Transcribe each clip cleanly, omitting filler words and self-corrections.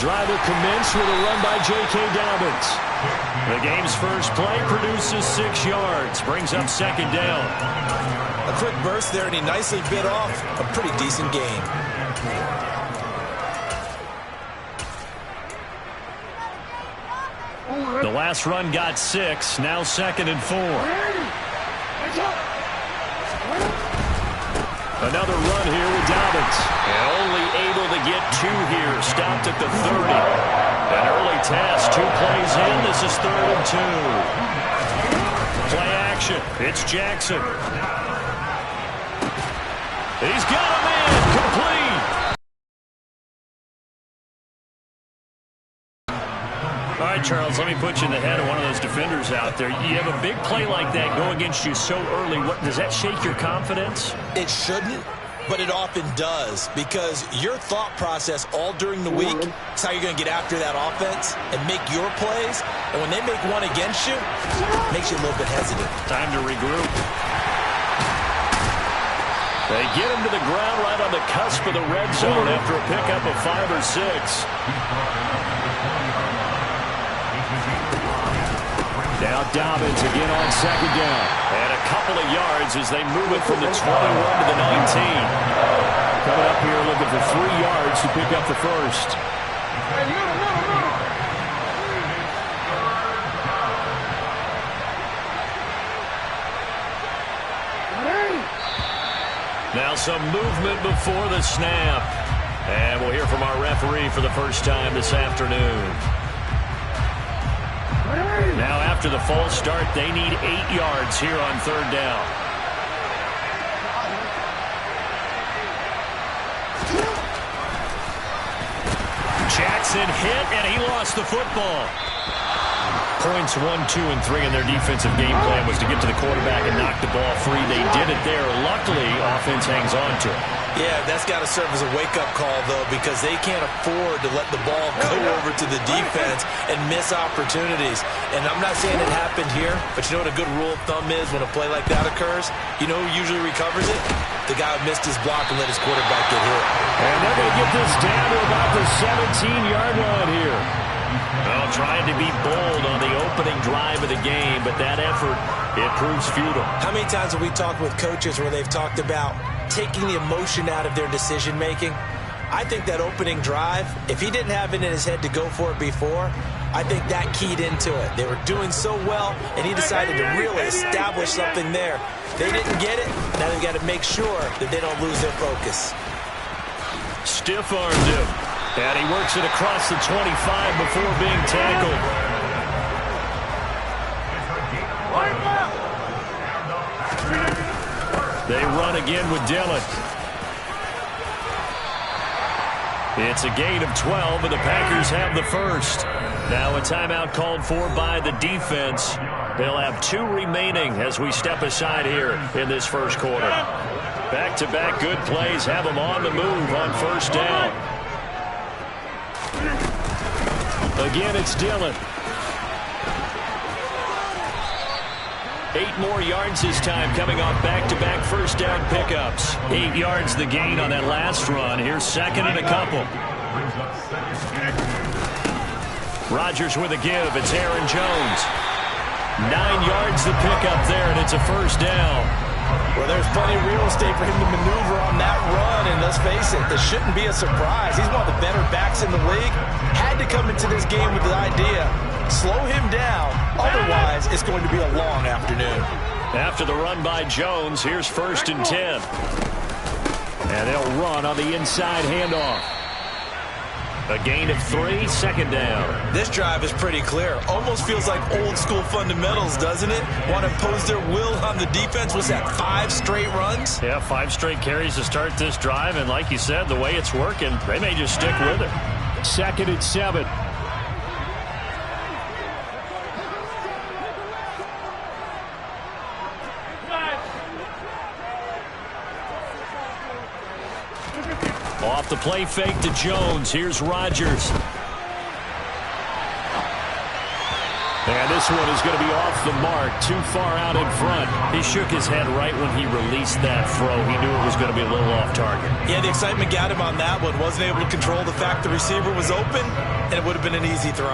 drive will commence with a run by J.K. Dobbins. The game's first play produces 6 yards, brings up second down. A quick burst there, and he nicely bit off a pretty decent gain. The last run got 6, now 2nd and 4. Another run here with Dobbins. And only able to get 2 here. Stopped at the 30. An early task. 2 plays in. This is 3rd and 2. Play action. It's Jackson. He's got him in. Complete. All right, Charles, let me put you in the head of one of those defenders out there. You have a big play like that go against you so early. Does that shake your confidence? It shouldn't, but it often does, because your thought process all during the week is how you're going to get after that offense and make your plays. And when they make one against you, it makes you a little bit hesitant. Time to regroup. They get him to the ground right on the cusp of the red zone after a pickup of 5 or 6. Now Dobbins again on second down. And a couple of yards as they move it from the 21 to the 19. Coming up here looking for 3 yards to pick up the first. Now some movement before the snap. And we'll hear from our referee for the first time this afternoon. Now after the false start, they need 8 yards here on 3rd down. Jackson hit, and he lost the football. Points 1, 2, and 3 in their defensive game plan was to get to the quarterback and knock the ball free. They did it there. Luckily, offense hangs on to it. Yeah, that's got to serve as a wake-up call, though, because they can't afford to let the ball go over to the defense and miss opportunities. And I'm not saying it happened here, but you know what a good rule of thumb is when a play like that occurs? You know who usually recovers it? The guy who missed his block and let his quarterback get hit. And they're going to get this down to about the 17-yard line here. Well, trying to be bold on the opening drive of the game, but that effort, it proves futile. How many times have we talked with coaches where they've talked about taking the emotion out of their decision-making? I think that opening drive, if he didn't have it in his head to go for it before, I think that keyed into it. They were doing so well, and he decided to really establish something there. They didn't get it. Now they've got to make sure that they don't lose their focus. Stiff-armed him. And he works it across the 25 before being tackled. They run again with Dillon. It's a gain of 12, and the Packers have the first. Now a timeout called for by the defense. They'll have 2 remaining as we step aside here in this first quarter. Back-to-back good plays have them on the move on 1st down. Again, it's Dillon. 8 more yards this time, coming off back-to-back first down pickups. 8 yards the gain on that last run. Here's 2nd and a couple. Rodgers with a give. It's Aaron Jones. 9 yards the pickup there, and it's a first down. Well, there's plenty of real estate for him to maneuver on that run, and let's face it, this shouldn't be a surprise. He's one of the better backs in the league. Had to come into this game with the idea, slow him down, otherwise it's going to be a long afternoon. After the run by Jones, here's 1st and 10. And they'll run on the inside handoff. A gain of 3, 2nd down. This drive is pretty clear. Almost feels like old school fundamentals, doesn't it? Want to impose their will on the defense. Was that 5 straight runs? Yeah, 5 straight carries to start this drive. And like you said, the way it's working, they may just stick with it. 2nd and 7. Off the play fake to Jones. Here's Rodgers. And this one is going to be off the mark, too far out in front. He shook his head right when he released that throw. He knew it was going to be a little off target. Yeah, the excitement got him on that one. Wasn't able to control the fact the receiver was open. and it would have been an easy throw.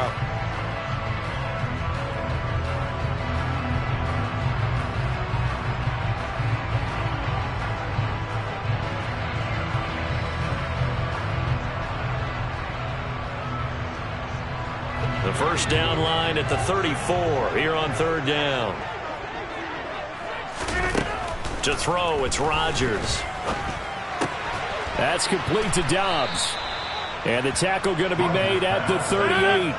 The first down line at the 34 here on third down. To throw, it's Rodgers. That's complete to Dobbs. And the tackle going to be made at the 38.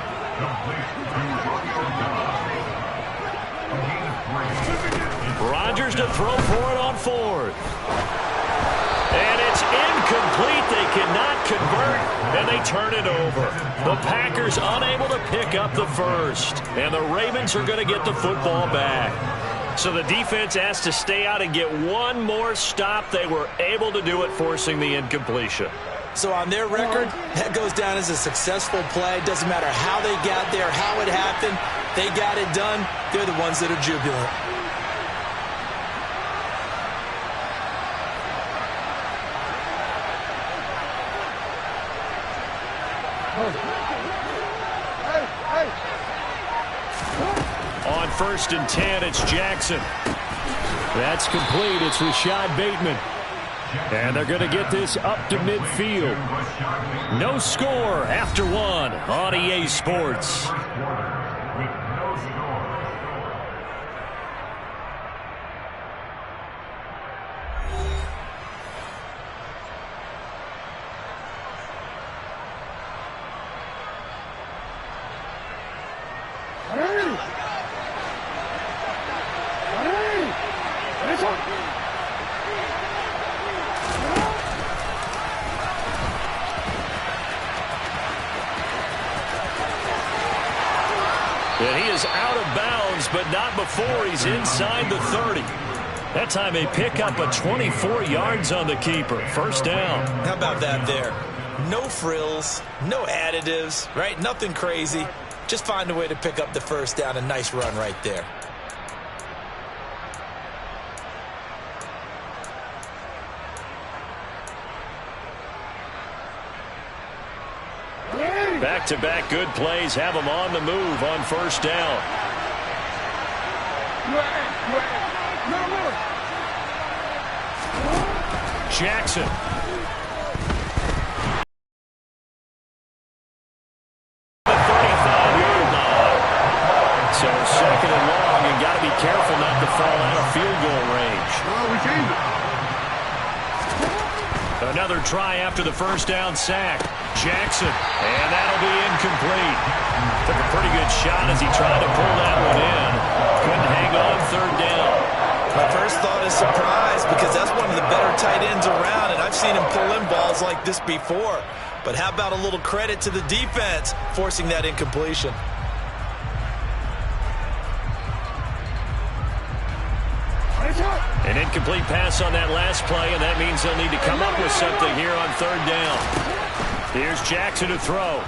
Rodgers to throw for it on fourth. And it's incomplete. They cannot convert, and they turn it over. The Packers unable to pick up the first, and the Ravens are going to get the football back. So the defense asked to stay out and get one more stop. They were able to do it, forcing the incompletion. So on their record, that goes down as a successful play. Doesn't matter how they got there, how it happened. They got it done. They're the ones that are jubilant. On first and 10, it's Jackson. That's complete. It's Rashad Bateman. And they're going to get this up to midfield. No score after one on EA Sports. And he is out of bounds, but not before he's inside the 30. That time they pick up a 24 yards on the keeper. First down. How about that there? No frills, no additives, right? Nothing crazy. Just find a way to pick up the first down. A nice run right there. Back-to-back good plays have them on the move on first down. Jackson. The 35-yard line. So second and long, and got to be careful not to fall out of field goal range. Well, we changed it. Another try after the first down sack. Jackson, and that'll be incomplete. Took a pretty good shot as he tried to pull that one in. Couldn't hang on third down. My first thought is surprise, because that's one of the better tight ends around, and I've seen him pull in balls like this before. But how about a little credit to the defense forcing that incompletion? An incomplete pass on that last play, and that means they'll need to come up with something here on third down. Here's Jackson to throw.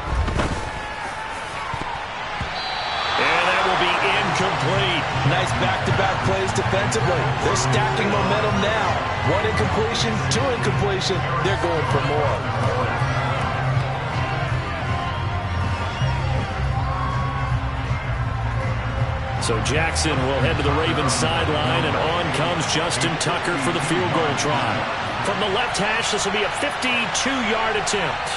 And that will be incomplete. Nice back-to-back plays defensively. They're stacking momentum now. One incompletion, two incompletion. They're going for more. So Jackson will head to the Ravens sideline, and on comes Justin Tucker for the field goal try. From the left hash, this will be a 52-yard attempt.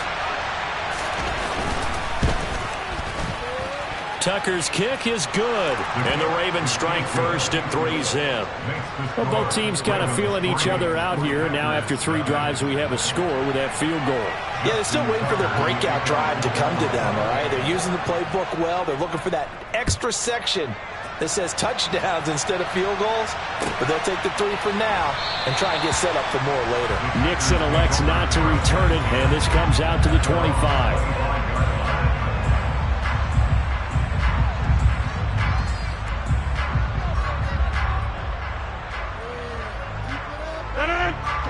Tucker's kick is good, and the Ravens strike first and three's him. Well, both teams kind of feeling each other out here. Now after 3 drives, we have a score with that field goal. Yeah, they're still waiting for their breakout drive to come to them, all right? They're using the playbook well. They're looking for that extra section that says touchdowns instead of field goals. But they'll take the 3 for now and try and get set up for more later. Nixon elects not to return it, and this comes out to the 25.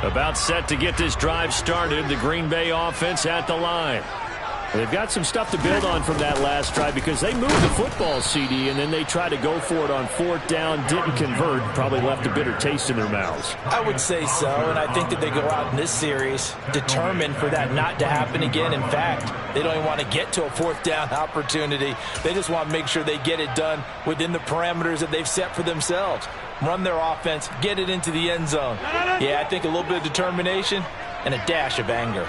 About set to get this drive started. The Green Bay offense at the line. They've got some stuff to build on from that last drive because they moved the football, CD, and then they tried to go for it on 4th down, didn't convert, probably left a bitter taste in their mouths. I would say so, and I think that they go out in this series determined for that not to happen again. In fact, they don't even want to get to a 4th down opportunity. They just want to make sure they get it done within the parameters that they've set for themselves. Run their offense, get it into the end zone. Yeah, I think a little bit of determination and a dash of anger.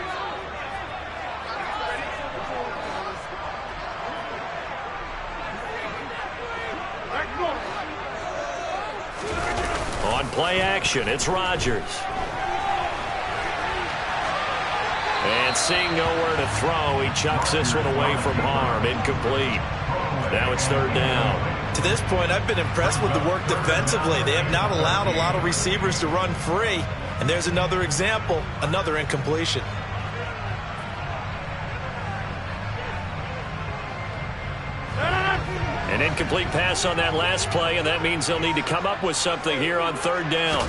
On play action, it's Rodgers. And seeing nowhere to throw, he chucks this one away from harm. Incomplete. Now it's 3rd down. To this point, I've been impressed with the work defensively. They have not allowed a lot of receivers to run free. And there's another example, another incompletion. An incomplete pass on that last play, and that means they'll need to come up with something here on 3rd down.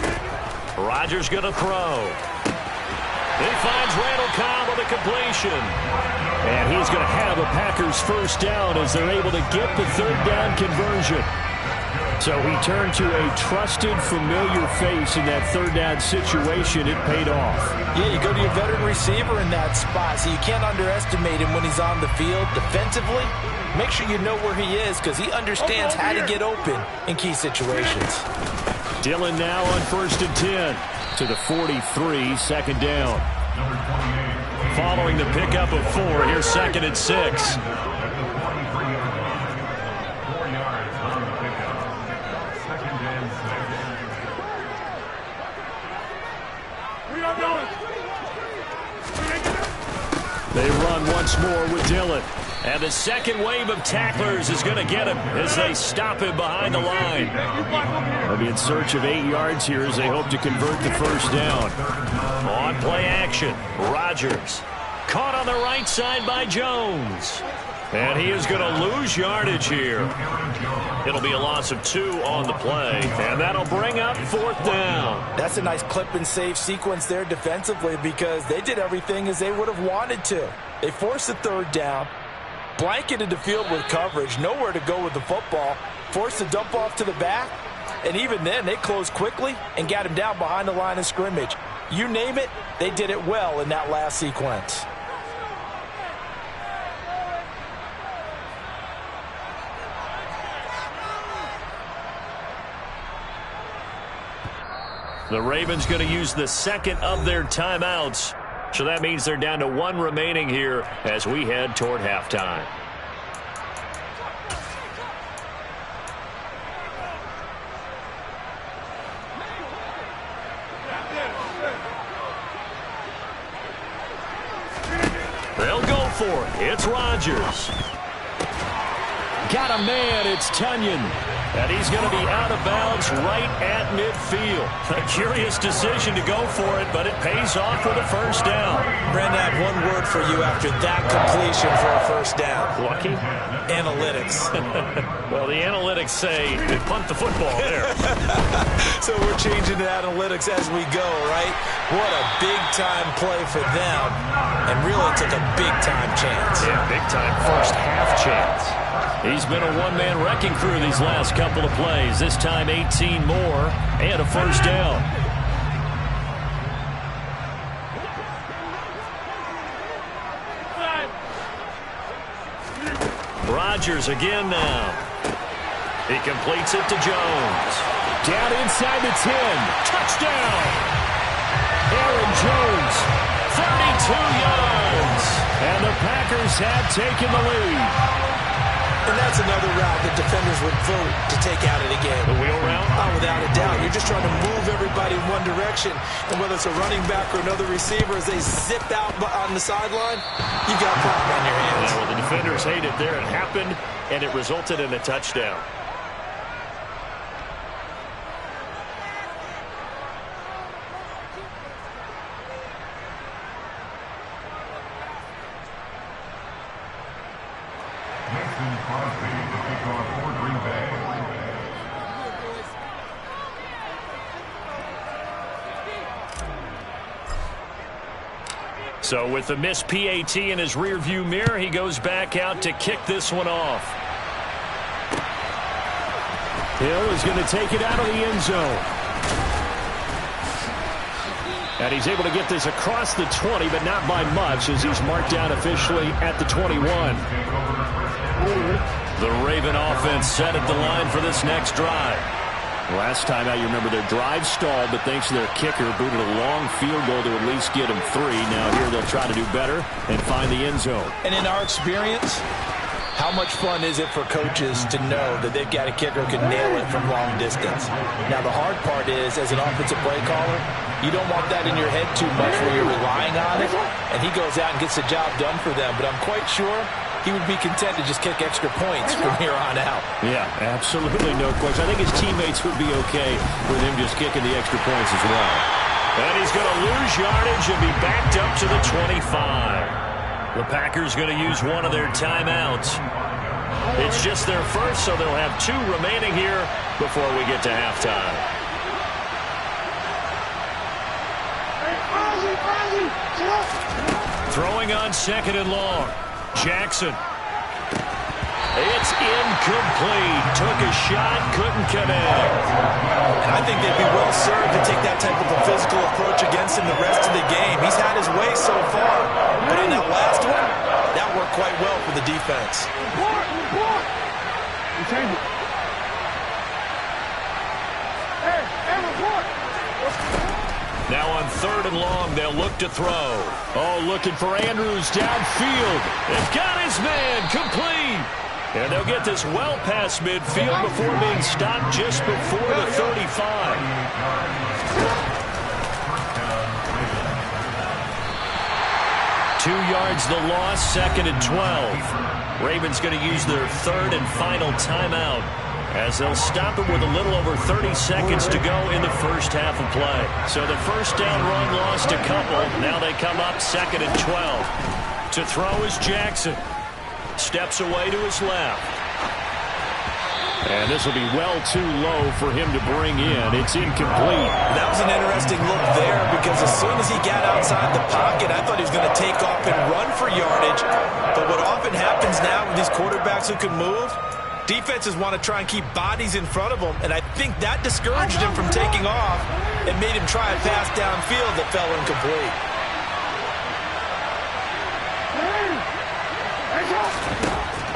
Rodgers going to throw. He finds Randall Cobb with a completion. And he's going to have a Packers 1st down as they're able to get the 3rd down conversion. So he turned to a trusted, familiar face in that 3rd down situation. It paid off. Yeah, you go to your veteran receiver in that spot, so you can't underestimate him when he's on the field. Defensively, make sure you know where he is because he understands how to get open in key situations. Dillon now on 1st and 10 to the 43, 2nd down. Following the pickup of 4, here's 2nd and 6. They run once more with Dillon. And the second wave of tacklers is going to get him as they stop him behind the line. They'll be in search of 8 yards here as they hope to convert the 1st down. On play action, Rodgers. Caught on the right side by Jones. And he is going to lose yardage here. It'll be a loss of 2 on the play, and that'll bring up 4th down. That's a nice clip and save sequence there defensively because they did everything as they would have wanted to. They forced the 3rd down, blanketed the field with coverage, nowhere to go with the football, forced the dump off to the back, and even then they closed quickly and got him down behind the line of scrimmage. You name it, they did it well in that last sequence. The Ravens going to use the 2nd of their timeouts. So that means they're down to 1 remaining here as we head toward halftime. They'll go for it. It's Rodgers. Got a man, it's Tunyon. And he's going to be out of bounds right at midfield. A curious decision to go for it, but it pays off with a 1st down. Brandon, I have one word for you after that completion for a 1st down. Lucky? Analytics. Well, the analytics say punt the football there. So we're changing to analytics as we go, right? What a big-time play for them. And really took a big-time chance. Yeah, big-time first half chance. He's been a one-man wrecking crew these last couple of plays. This time 18 more and a 1st down. Rodgers again now. He completes it to Jones. Down inside the 10. Touchdown! Aaron Jones, 32 yards. And the Packers have taken the lead. And that's another route that defenders would vote to take out of the game. The wheel route? Oh, without a doubt. You're just trying to move everybody in one direction. And whether it's a running back or another receiver, as they zip out on the sideline, you got a problem on your hands. Yeah, well, the defenders hate it there. It happened, and it resulted in a touchdown. So with the missed PAT in his rearview mirror, he goes back out to kick this one off. Hill is going to take it out of the end zone. And he's able to get this across the 20, but not by much, as he's marked down officially at the 21. The Raven offense set at the line for this next drive. Last time out, you remember their drive stalled, but thanks to their kicker, booted a long field goal to at least get him 3. Now here they'll try to do better and find the end zone. And in our experience, how much fun is it for coaches to know that they've got a kicker who can nail it from long distance? Now the hard part is, as an offensive play caller, you don't want that in your head too much where you're relying on it, and he goes out and gets the job done for them. But I'm quite sure he would be content to just kick extra points from here on out. Yeah, absolutely no question. I think his teammates would be okay with him just kicking the extra points as well. And he's going to lose yardage and be backed up to the 25. The Packers going to use one of their timeouts. It's just their first, so they'll have 2 remaining here before we get to halftime. Throwing on 2nd and long. Jackson. It's incomplete. Took a shot, couldn't connect. And I think they'd be well served to take that type of a physical approach against him the rest of the game. He's had his way so far, but in that last one, that worked quite well for the defense. Now on 3rd and long, they'll look to throw. Oh, looking for Andrews downfield. They've got his man, complete. And they'll get this well past midfield before being stopped just before the 35. 2 yards the loss, 2nd and 12. Ravens going to use their 3rd and final timeout, as they'll stop it with a little over 30 seconds to go in the first half of play. So the first down run lost a couple. Now they come up 2nd and 12. To throw is Jackson. Steps away to his left. And this will be well too low for him to bring in. It's incomplete. That was an interesting look there, because as soon as he got outside the pocket, I thought he was going to take off and run for yardage. But what often happens now with these quarterbacks who can move, defenses want to try and keep bodies in front of them, and I think that discouraged him from taking off and made him try a pass downfield that fell incomplete.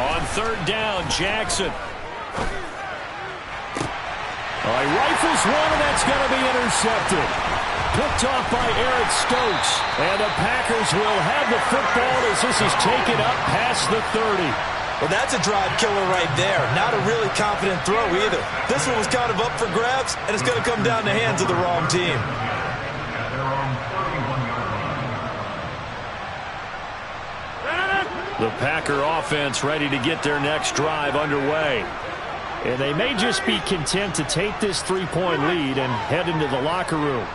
On 3rd down, Jackson. All right, rifles one, and that's going to be intercepted. Picked off by Eric Stokes. And the Packers will have the football as this is taken up past the 30. Well, that's a drive killer right there. Not a really confident throw either. This one was kind of up for grabs, and it's going to come down the hands of the wrong team. The Packer offense ready to get their next drive underway. And they may just be content to take this 3-point lead and head into the locker room.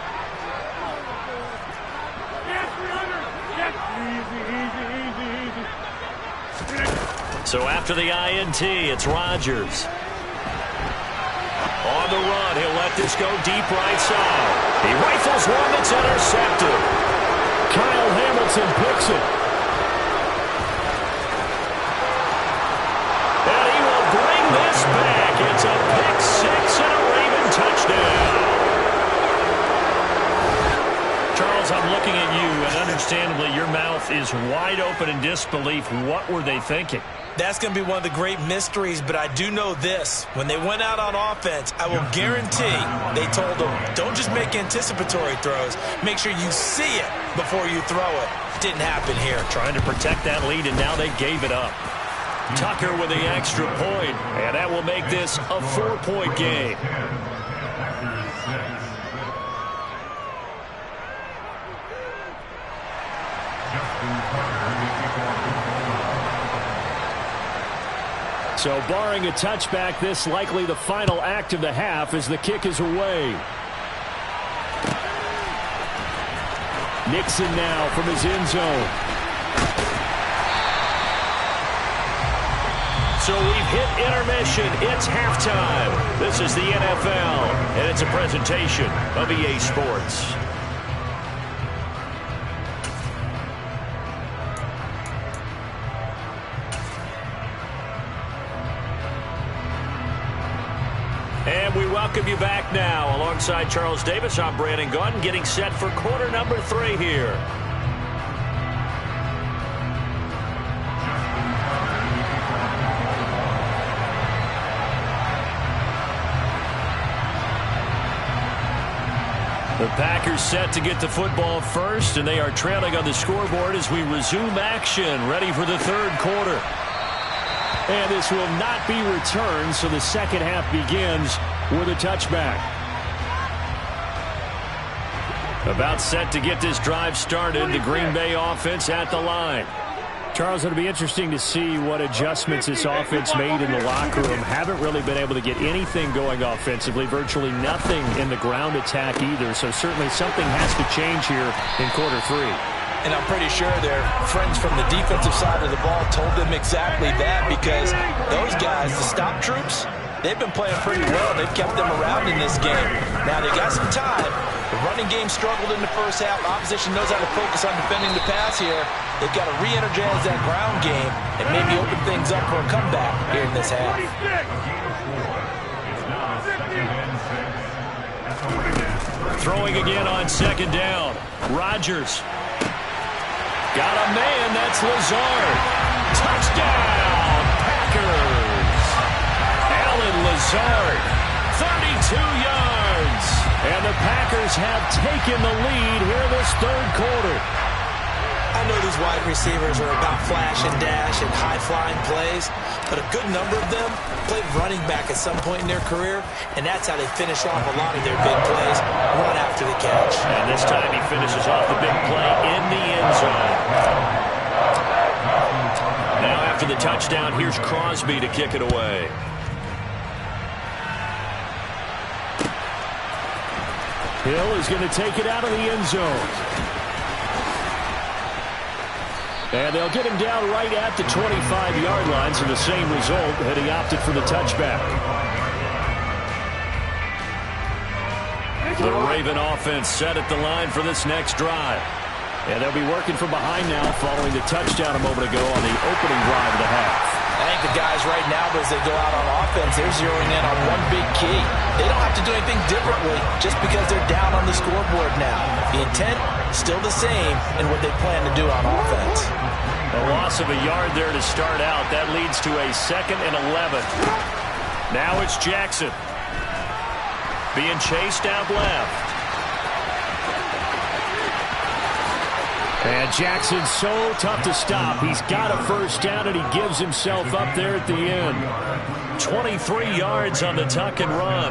So after the INT, it's Rodgers. On the run, he'll let this go deep right side. He rifles one that's intercepted. Kyle Hamilton picks it. And he will bring this back. It's a pick six and a Raven touchdown. Charles, I'm looking at you, and understandably, your mouth is wide open in disbelief. What were they thinking? That's going to be one of the great mysteries, but I do know this. When they went out on offense, I will guarantee they told them, don't just make anticipatory throws. Make sure you see it before you throw it. Didn't happen here. Trying to protect that lead, and now they gave it up. Tucker with the extra point, and that will make this a 4-point game. So barring a touchback, this likely the final act of the half as the kick is away. Nixon now from his end zone. So we've hit intermission. It's halftime. This is the NFL, and it's a presentation of EA Sports. welcome you back now. Alongside Charles Davis, I'm Brandon Gaudin, getting set for quarter number 3 here. The Packers set to get the football first, and they are trailing on the scoreboard as we resume action, ready for the third quarter. And this will not be returned, so the second half begins with a touchback. About set to get this drive started, the Green Bay offense at the line. Charles, it'll be interesting to see what adjustments this offense made in the locker room. Haven't really been able to get anything going offensively, virtually nothing in the ground attack either, so certainly something has to change here in quarter 3. And I'm pretty sure their friends from the defensive side of the ball told them exactly that, because those guys, the stop troops, they've been playing pretty well. They've kept them around in this game. Now, they got some time. The running game struggled in the first half. Opposition knows how to focus on defending the pass here. They've got to re-energize that ground game and maybe open things up for a comeback here in this half. Throwing again on second down. Rodgers. Got a man, that's Lazard. Touchdown, Packers. Alan Lazard, 32 yards. And the Packers have taken the lead here this third quarter. I know these wide receivers are about flash and dash and high-flying plays, but a good number of them played running back at some point in their career, and that's how they finish off a lot of their big plays, run after the catch. And this time he finishes off the big play in the end zone. Now after the touchdown, here's Crosby to kick it away. Hill is going to take it out of the end zone. And they'll get him down right at the 25-yard line, so the same result, and he opted for the touchback. The Raven offense set at the line for this next drive. And they'll be working from behind now following the touchdown a moment ago on the opening drive of the half. I think the guys right now, as they go out on offense, they're zeroing in on one big key. They don't have to do anything differently just because they're down on the scoreboard now. The intent, still the same in what they plan to do on offense. A loss of a yard there to start out. That leads to a 2nd and 11. Now it's Jackson. Being chased out left. And Jackson's so tough to stop. He's got a first down, and he gives himself up there at the end. 23 yards on the tuck and run.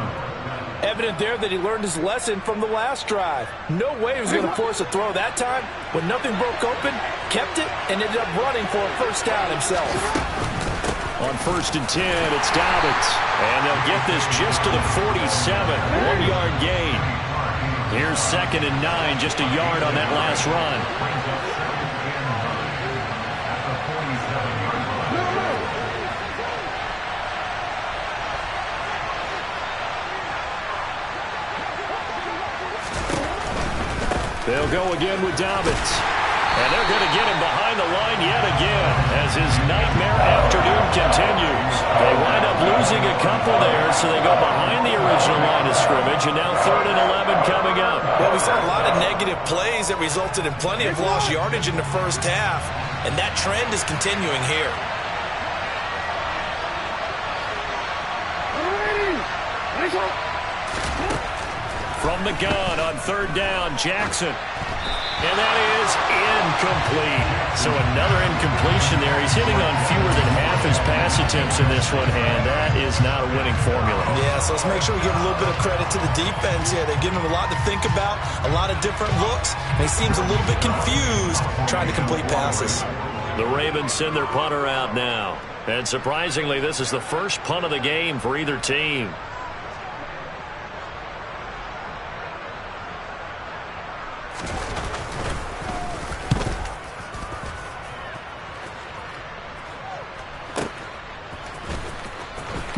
Evident there that he learned his lesson from the last drive. No way he was going to force a throw that time. When nothing broke open, kept it, and ended up running for a first down himself. On 1st and 10, it's Dobbins. And they'll get this just to the 47. 1-yard gain. Here's 2nd and 9, just a yard on that last run. They'll go again with Dobbins. And they're going to get him behind the line yet again as his nightmare afternoon continues. They wind up losing a couple there, so they go behind the original line of scrimmage, and now 3rd and 11 coming up. Well, we saw a lot of negative plays that resulted in plenty of lost yardage in the first half, and that trend is continuing here. From the gun on 3rd down, Jackson. And that is incomplete. So another incompletion there. He's hitting on fewer than half his pass attempts in this one, and that is not a winning formula. Yeah, so let's make sure we give a little bit of credit to the defense here. They've given him a lot to think about, a lot of different looks, and he seems a little bit confused trying to complete passes. The Ravens send their punter out now. And surprisingly, this is the first punt of the game for either team.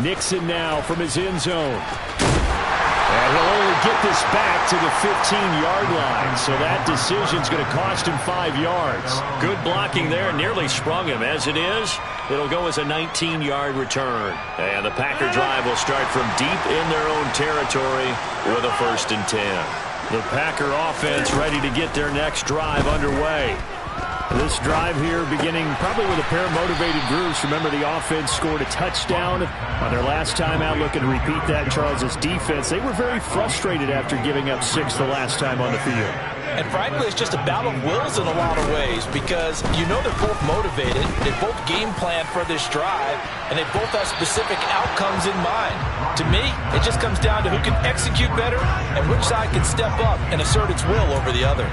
Nixon now from his end zone. And he'll only get this back to the 15-yard line, so that decision's going to cost him 5 yards. Good blocking there, nearly sprung him. As it is, it'll go as a 19-yard return. And the Packer drive will start from deep in their own territory with a 1st and 10. The Packer offense ready to get their next drive underway. This drive here beginning probably with a pair of motivated groups. Remember, the offense scored a touchdown on their last time out. Looking to repeat that. Charles's defense, they were very frustrated after giving up 6 the last time on the field. And frankly, it's just a battle of wills in a lot of ways because you know they're both motivated. They both game plan for this drive, and they both have specific outcomes in mind. To me, it just comes down to who can execute better and which side can step up and assert its will over the other.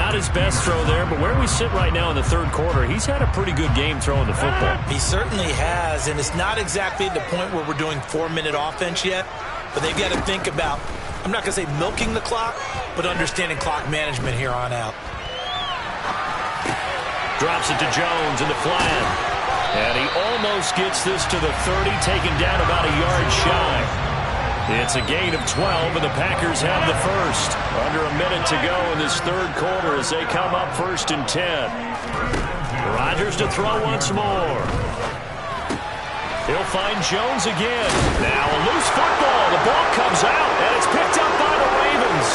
Not his best throw there, but where we sit right now in the 3rd quarter, he's had a pretty good game throwing the football. He certainly has, and it's not exactly the point where we're doing 4-minute offense yet, but they've got to think about, I'm not going to say milking the clock, but understanding clock management here on out. Drops it to Jones in the flat. And he almost gets this to the 30, taken down about a yard shy. It's a gain of 12, and the Packers have the 1st. Under a minute to go in this 3rd quarter as they come up 1st and 10. Rodgers to throw once more. He'll find Jones again. Now a loose football. The ball comes out, and it's picked up by the Ravens.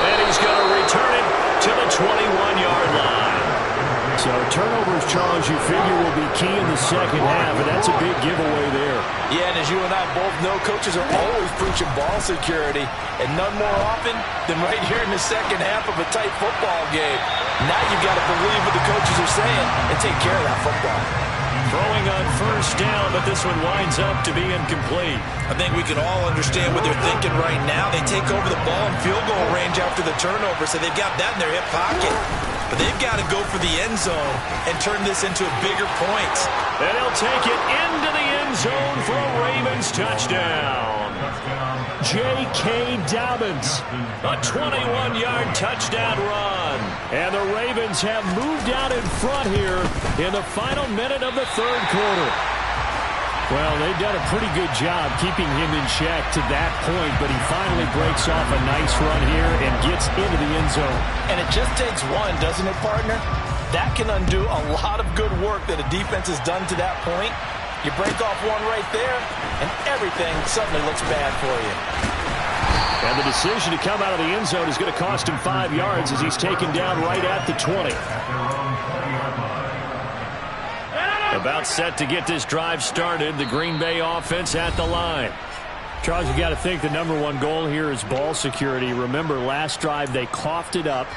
And he's going to return it to the 21-yard line. So turnovers, Charles, you figure will be key in the 2nd half, and that's a big giveaway there. Yeah, and as you and I both know, coaches are always preaching ball security, and none more often than right here in the 2nd half of a tight football game. Now you've got to believe what the coaches are saying and take care of that football. Throwing on 1st down, but this one winds up to be incomplete. I think we can all understand what they're thinking right now. They take over the ball in field goal range after the turnover, so they've got that in their hip pocket. But they've got to go for the end zone and turn this into a bigger point. And he'll take it into the end zone for a Ravens touchdown. J.K. Dobbins. A 21-yard touchdown run. And the Ravens have moved out in front here in the final minute of the 3rd quarter. Well, they've done a pretty good job keeping him in check to that point, but he finally breaks off a nice run here and gets into the end zone. And it just takes one, doesn't it, partner? That can undo a lot of good work that a defense has done to that point. You break off one right there, and everything suddenly looks bad for you. And the decision to come out of the end zone is going to cost him 5 yards as he's taken down right at the 20. About set to get this drive started. The Green Bay offense at the line. Charles, you got to think the #1 goal here is ball security. Remember, last drive they coughed it up.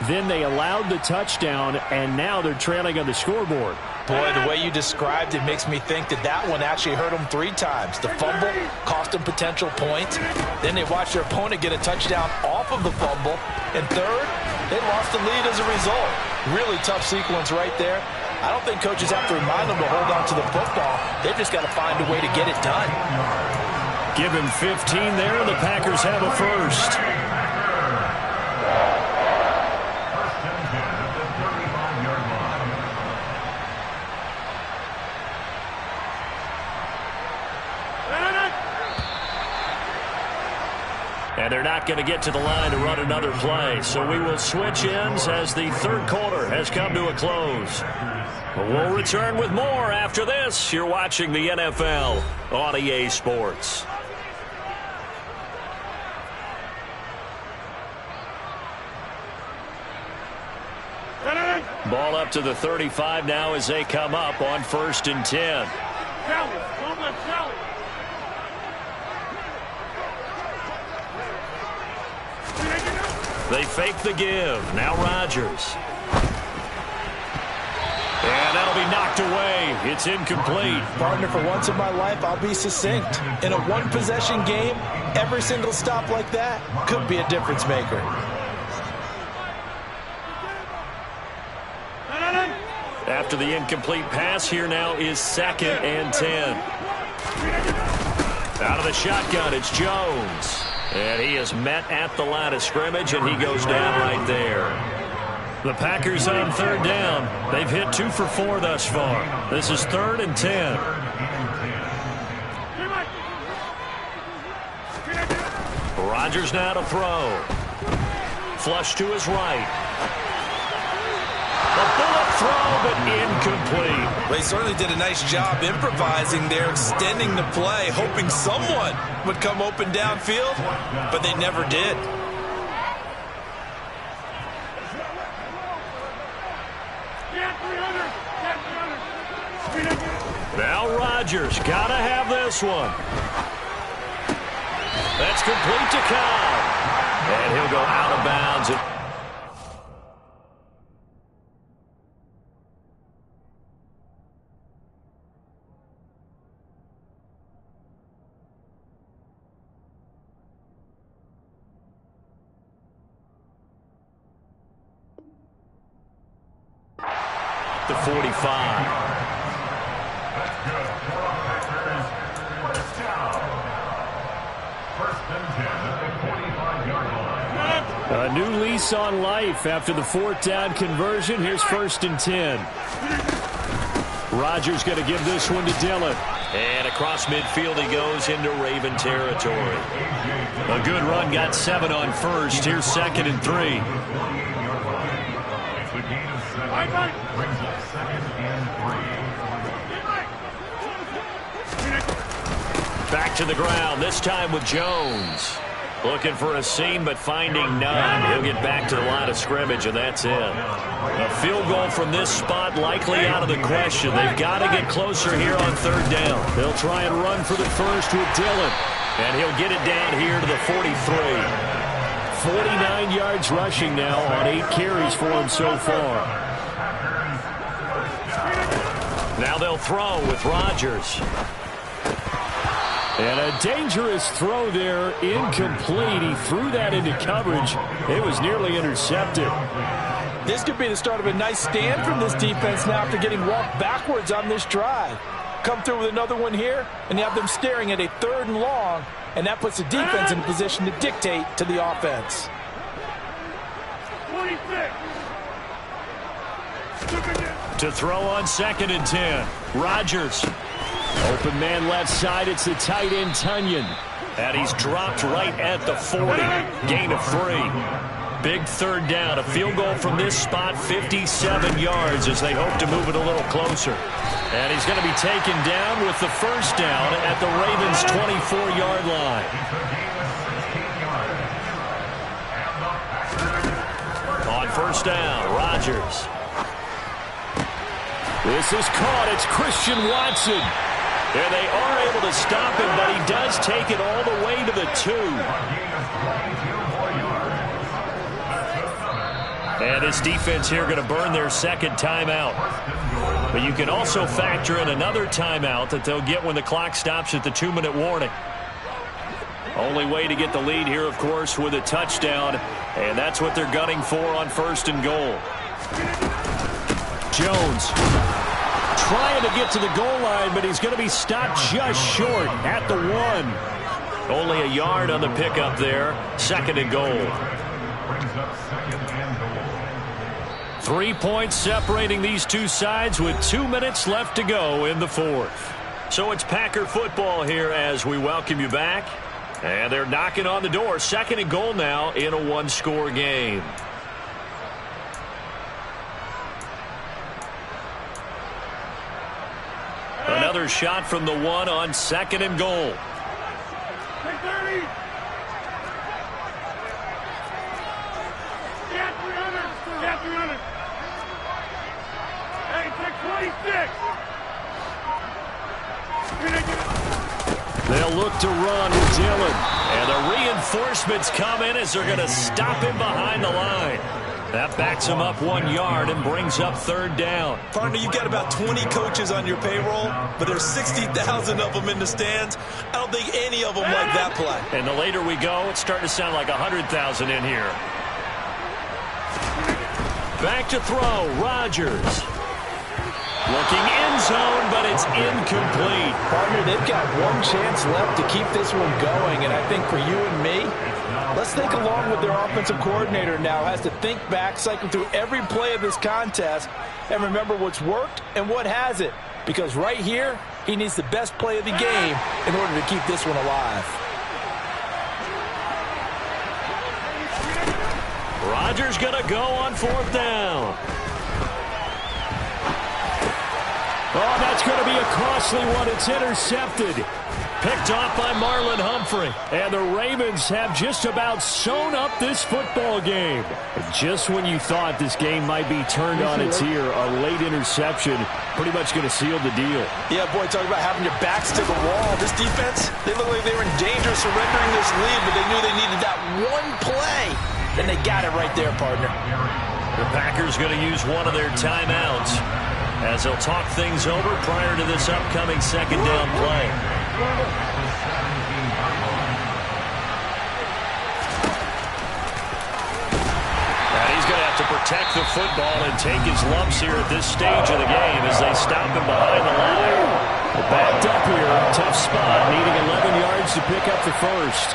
Then they allowed the touchdown, and now they're trailing on the scoreboard. Boy, the way you described it makes me think that that one actually hurt them 3 times. The fumble cost them potential points. Then they watched their opponent get a touchdown off of the fumble. And third, they lost the lead as a result. Really tough sequence right there. I don't think coaches have to remind them to hold on to the football. They've just got to find a way to get it done. Give him 15 there, and the Packers have a 1st. And they're not going to get to the line to run another play. So we will switch ends as the 3rd quarter has come to a close. We'll return with more after this. You're watching the NFL on EA Sports. Ball up to the 35 now as they come up on 1st and 10. They fake the give. Now Rodgers. And that'll be knocked away. It's incomplete. Partner, for once in my life, I'll be succinct. In a one-possession game, every single stop like that could be a difference maker. After the incomplete pass, here now is 2nd and 10. Out of the shotgun, it's Jones. And he is met at the line of scrimmage, and he goes down right there. The Packers on 3rd down. They've hit 2 for 4 thus far. This is 3rd and 10. Rodgers now to throw. Flush to his right. A bullet throw, but incomplete. They certainly did a nice job improvising there, extending the play, hoping someone would come open downfield, but they never did. Now Rodgers, gotta have this one. That's complete to Cobb. And he'll go out of bounds. The 45. A new lease on life after the 4th down conversion. Here's 1st and 10. Rodgers going to give this one to Dillon. And across midfield he goes into Raven territory. A good run, got 7 on first. Here's 2nd and 3. Back to the ground, this time with Jones. Looking for a seam, but finding none. He'll get back to the line of scrimmage, and that's it. A field goal from this spot likely out of the question. They've got to get closer here on 3rd down. They'll try and run for the first with Dillon. And he'll get it down here to the 43. 49 yards rushing now on 8 carries for him so far. Now they'll throw with Rodgers. And a dangerous throw there, incomplete. He threw that into coverage. It was nearly intercepted. This could be the start of a nice stand from this defense now after getting walked backwards on this drive. Come through with another one here, and you have them staring at a 3rd and long, and that puts the defense in a position to dictate to the offense. 26. To throw on 2nd and 10. Rodgers. Open man left side, it's the tight end Tunyon. And he's dropped right at the 40. Gain of 3. Big 3rd down. A field goal from this spot, 57 yards as they hope to move it a little closer. And he's going to be taken down with the 1st down at the Ravens' 24-yard line. On 1st down, Rodgers. This is caught. It's Christian Watson. And they are able to stop him, but he does take it all the way to the 2. And his defense here going to burn their 2nd timeout. But you can also factor in another timeout that they'll get when the clock stops at the 2-minute warning. Only way to get the lead here, of course, with a touchdown. And that's what they're gunning for on 1st and goal. Jones trying to get to the goal line, but he's going to be stopped just short at the 1. Only a yard on the pickup there. 2nd and goal. 3 points separating these two sides with 2 minutes left to go in the 4th. So it's Packer football here as we welcome you back. And they're knocking on the door. 2nd and goal now in a 1-score game. Another shot from the 1 on 2nd and goal. They'll look to run with Dillon. And the reinforcements come in as they're going to stop him behind the line. That backs him up 1 yard and brings up 3rd down. Partner, you've got about 20 coaches on your payroll, but there's 60,000 of them in the stands. I don't think any of them like that play. And the later we go, it's starting to sound like 100,000 in here. Back to throw, Rodgers. Looking end zone, but it's incomplete. Partner, they've got one chance left to keep this one going, and I think for you and me, let's think along with their offensive coordinator now. Has to think back, cycle through every play of this contest, and remember what's worked and what hasn't. Because right here, he needs the best play of the game in order to keep this one alive. Rodgers going to go on 4th down. Oh, that's going to be a costly one. It's intercepted. Picked off by Marlon Humphrey. And the Ravens have just about sewn up this football game. Just when you thought this game might be turned on its ear, a late interception pretty much going to seal the deal. Yeah, boy, talk about having your backs to the wall. This defense, they look like they were in danger of surrendering this lead, but they knew they needed that one play. And they got it right there, partner. The Packers going to use one of their timeouts as they'll talk things over prior to this upcoming 2nd down play. And he's going to have to protect the football and take his lumps here at this stage of the game as they stop him behind the line. Backed up here, tough spot, needing 11 yards to pick up the first.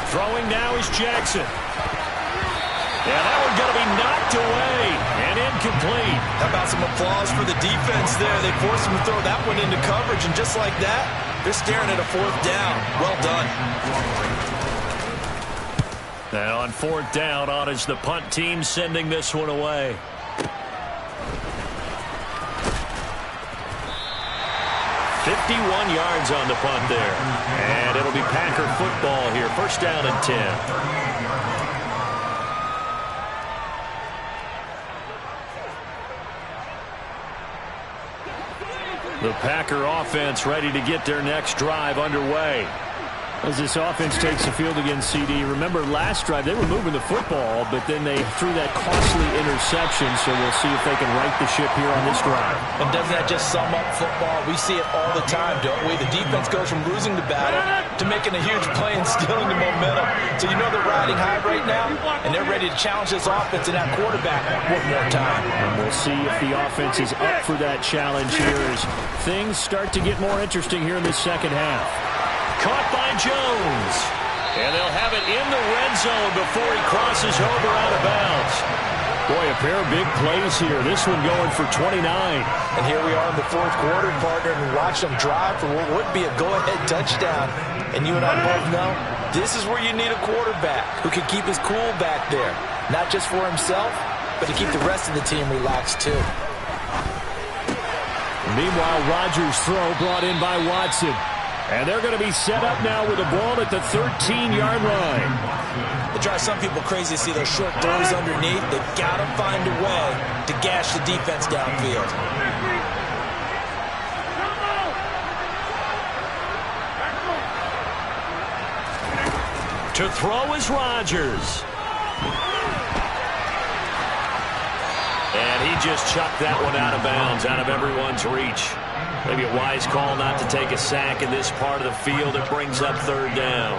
Throwing now is Jackson. Yeah, that one's going to be knocked away and incomplete. How about some applause for the defense there? They forced him to throw that one into coverage, and just like that, they're staring at a 4th down. Well done. And on 4th down, on is the punt team sending this one away. Yards on the punt there. And it'll be Packer football here. 1st down and 10. The Packer offense ready to get their next drive underway. As this offense takes the field against CD. Remember, last drive, they were moving the football, but then they threw that costly interception, so we'll see if they can right the ship here on this drive. And doesn't that just sum up football? We see it all the time, don't we? The defense goes from losing the battle to making a huge play and stealing the momentum. So you know they're riding high right now, and they're ready to challenge this offense and that quarterback one more time. And we'll see if the offense is up for that challenge here as things start to get more interesting here in the 2nd half. Caught by Jones. And they'll have it in the red zone before he crosses over out of bounds. Boy, a pair of big plays here. This one going for 29. And here we are in the 4th quarter, partner, and watch them drive for what would be a go-ahead touchdown. And you and I both know this is where you need a quarterback who can keep his cool back there. Not just for himself, but to keep the rest of the team relaxed too. Meanwhile, Rodgers' throw brought in by Watson. And they're going to be set up now with a ball at the 13-yard line. It drives some people crazy to see those short throws underneath. They've got to find a way to gash the defense downfield. To throw is Rodgers. And he just chucked that one out of bounds, out of everyone's reach. Maybe a wise call not to take a sack in this part of the field. It brings up 3rd down.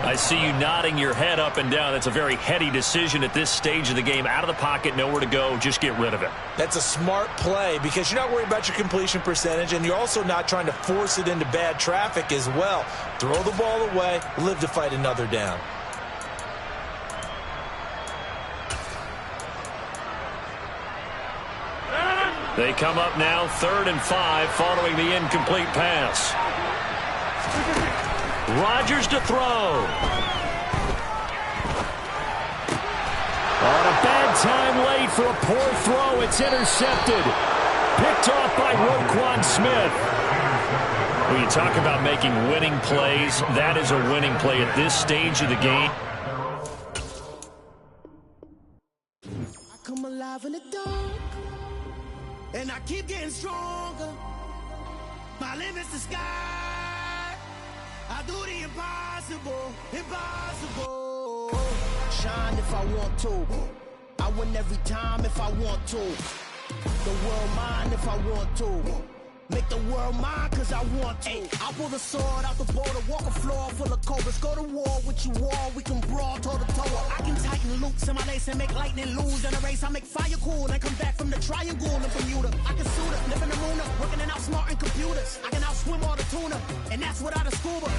I see you nodding your head up and down. That's a very heady decision at this stage of the game. Out of the pocket, nowhere to go. Just get rid of it. That's a smart play because you're not worried about your completion percentage, and you're also not trying to force it into bad traffic as well. Throw the ball away, live to fight another down. They come up now 3rd and 5 following the incomplete pass. Rodgers to throw. On a bad time late for a poor throw. It's intercepted. Picked off by Roquan Smith. When you talk about making winning plays, that is a winning play at this stage of the game. I come alive in the dark. And I keep getting stronger. My limit's the sky. I do the impossible, impossible. Shine if I want to. I win every time if I want to. The world mine if I want to. Make the world mine cause I want to. I pull the sword out the border, walk a floor full of cobras. Go to war with you all, we can brawl toe to toe. I can tighten loops in my lace and make lightning lose in a race. I make fire cool and come back from the triangle in Bermuda. I can suit up, live in the moon up, working and outsmarting computers. I can outswim all the tuna, and that's without a scuba.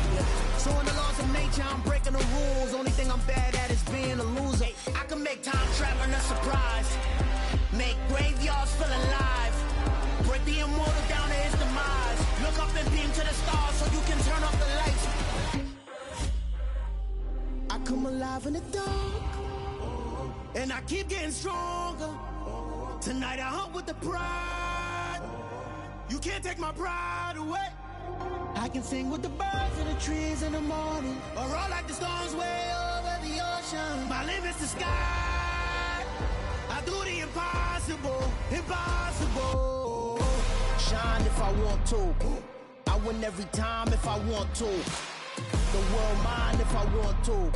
So in the laws of nature, I'm breaking the rules. Only thing I'm bad at is being a loser. I can make time traveling a surprise. Make graveyards feel alive. Break the immortal down to his demise. Look up and beam to the stars so you can turn off the lights. I come alive alive in the dark, and I keep getting stronger. Tonight I hunt with the pride. You can't take my pride away. I can sing with the birds and the trees in the morning, or roll like the storms way over the ocean. My limit's the sky. I do the impossible, impossible. Shine if I want to. I win every time if I want to. The world mine if I want to.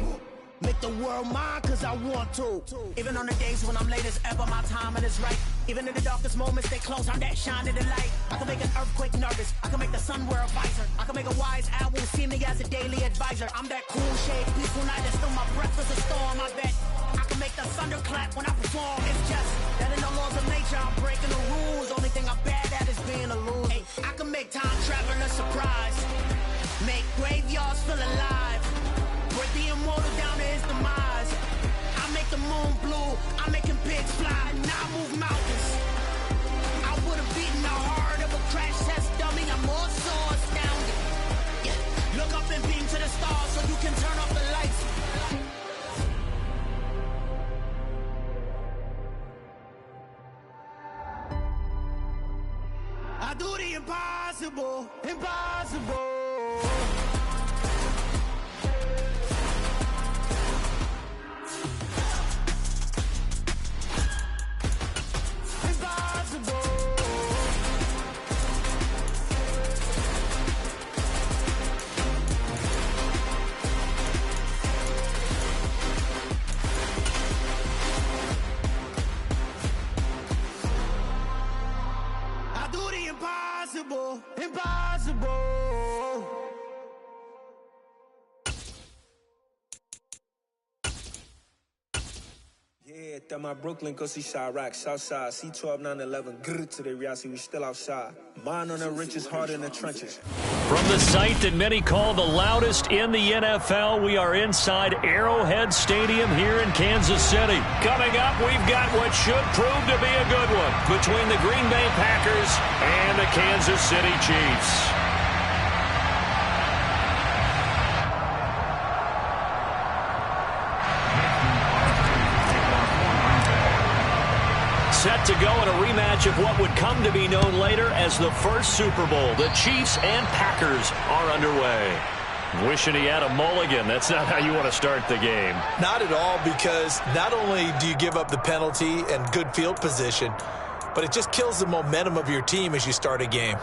Make the world mine cause I want to. Even on the days when I'm late as ever, my timing is right. Even in the darkest moments, stay close, I'm that shining the light. I can make an earthquake nervous, I can make the sun wear a visor. I can make a wise owl see me as a daily advisor. I'm that cool shade, peaceful night, and still my breath is a storm, I bet. I can make the thunder clap when I perform. It's just that in the laws of nature, I'm breaking the rules. Only thing I'm bad at is being a loser. Hey, I can make time travel a surprise. Make graveyards feel alive. Break the immortal down to his demise. I make the moon blue, I'm making pigs fly, and I move mountains. I would've beaten the heart of a crash test dummy, I'm more so astounded. Yeah. Look up and beam to the stars so you can turn off the lights. I do the impossible, impossible. Impossible, impossible. Yeah, that my Brooklyn, go see Chirac, Southside, C12, 911, grrr to the reality, we still outside. Mine on the richest, heart in the trenches. From the site that many call the loudest in the NFL, we are inside Arrowhead Stadium here in Kansas City. Coming up, we've got what should prove to be a good one between the Green Bay Packers and the Kansas City Chiefs. Set to go in a rematch of what would come to be known later as the first Super Bowl. The Chiefs and Packers are underway. Wishing he had a mulligan. That's not how you want to start the game. Not at all, because not only do you give up the penalty and good field position, but it just kills the momentum of your team as you start a game.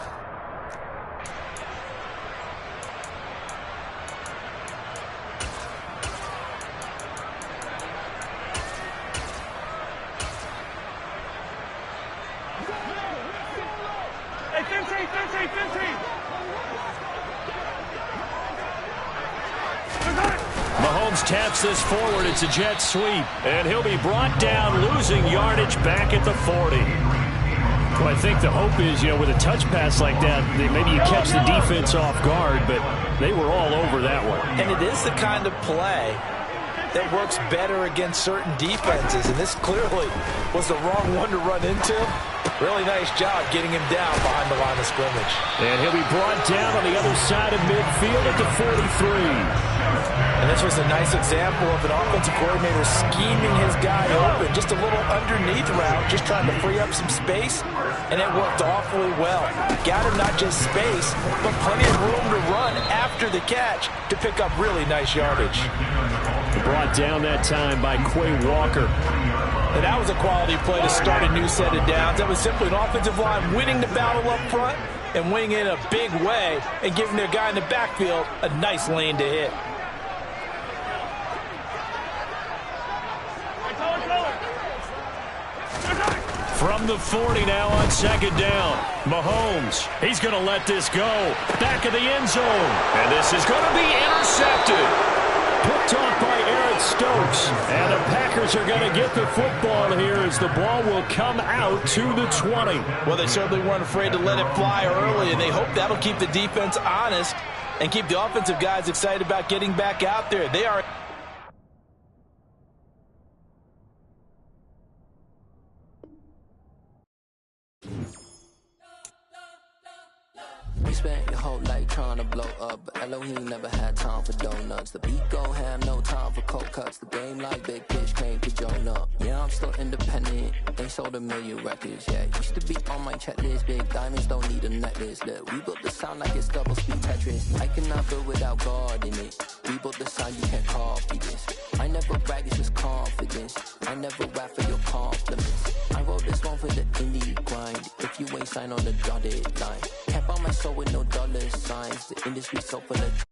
Mahomes taps this forward. It's a jet sweep. And he'll be brought down, losing yardage back at the 40. Well, I think the hope is, with a touch pass like that, maybe you catch the defense off guard, but they were all over that one. And it is the kind of play that works better against certain defenses, and this clearly was the wrong one to run into. Really nice job getting him down behind the line of scrimmage. And he'll be brought down on the other side of midfield at the 43. And this was a nice example of an offensive coordinator scheming his guy open. Just a little underneath route, just trying to free up some space, and it worked awfully well. Got him not just space, but plenty of room to run after the catch to pick up really nice yardage. Brought down that time by Quay Walker. And that was a quality play to start a new set of downs. That was simply an offensive line winning the battle up front and winning it in a big way and giving their guy in the backfield a nice lane to hit. From the 40 now on second down. Mahomes, he's going to let this go. Back of the end zone. And this is going to be intercepted. Picked off by Eric Stokes. And the Packers are going to get the football here as the ball will come out to the 20. Well, they certainly weren't afraid to let it fly early, and they hope that'll keep the defense honest and keep the offensive guys excited about getting back out there. They are... You spent your whole life trying to blow up, but Elohim never had time for donuts. The beat go ham, no time for cold cuts. The game like Big Fish came to Jonah. Yeah, I'm still independent, ain't sold a million records. Yeah, used to be on my checklist. Big diamonds don't need a necklace. Look, we built the sound like it's double speed Tetris. I cannot build without God in it. We built the sound, you can't copy this. I never brag, it's just confidence. I never rap for your compliments. I wrote this one for the indie grind. If you ain't signed on the dotted line, can't buy my soul with no dollar signs. The industry so full of